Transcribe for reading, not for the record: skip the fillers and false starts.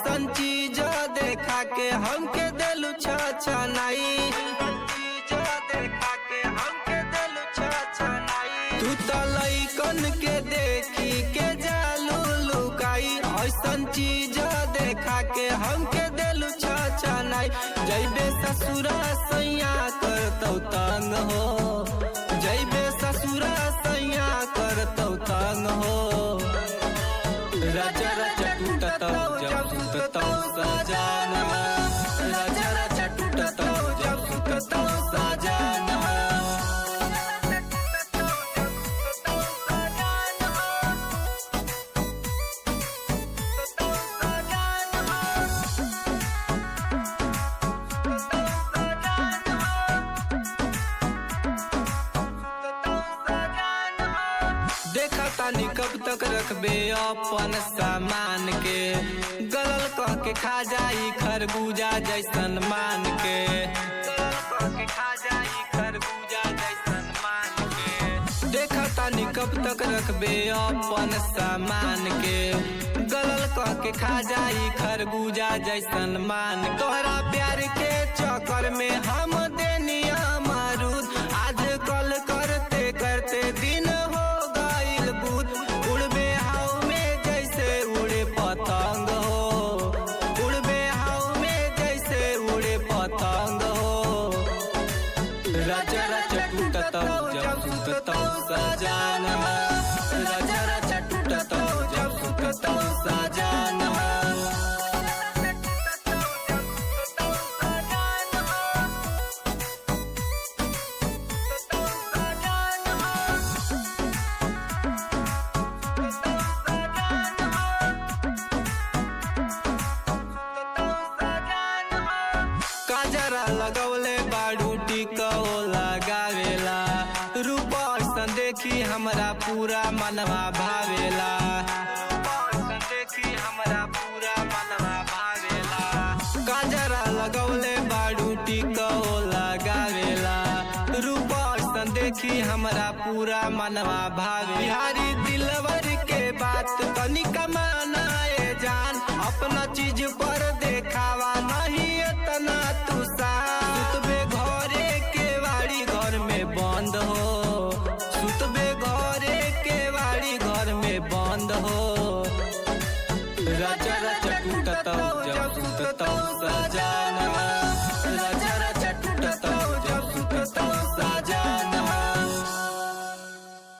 ऐसन चीज देखा के हमके दिलु छछनाई। तू तो लइकन के देखी के जालू लुकाई, ऐसन चीज देखा के हमके दिलु छछनाई। जइबे ससुरा सैया करतौ तंग हो, जइबे ससुरा सैया करतौ तंग हो। राजा राजा टूटतौ जब सुततौ सजाना, राजा राजा टूटतौ जब सुततौ सजाना। तानी कब तक रखबे अपन सामान के, गलल कह के खा जाई खरबूजा जैसन मान के, गलल कह के खा जाई खरबूजा जैसन मान के। देखा तानी कब तक रखबे अपन सामान के, गलल कह के खा जाई खरबूजा जैसन मान। तोहरा प्यार के चक्कर में हम देनिया मारूद, आज कल करते करते दिन हो उड़बे हाव में जैसे उड़े पतंग हो, उड़बे हाव में जैसे उड़े पतंग हो। राजा राजा टूटतौ जब सुततौ सजाना, राजा राजा टूटतौ जब सुततौ सजाना। लगौले बाड़ू टिको लगावेला, रूप ऐसन देखी हमरा पूरा मनवा भावेला, देखी हमरा पूरा मनवा भावेला। गजरा लगौले बाड़ू टिको लगावेला, रूप ऐसन देखी हमरा पूरा मनवा भावे। बिहारी दिलवर के बात तनिका मानाए जान, अपना चीज पर देखावा नहीं इतना तू सुतबे घरे के वाड़ी घर में बंद हो, सुतबे घरे के वाड़ी घर में बंद हो। राजा राजा टूटतौ जब सुततौ सजाना।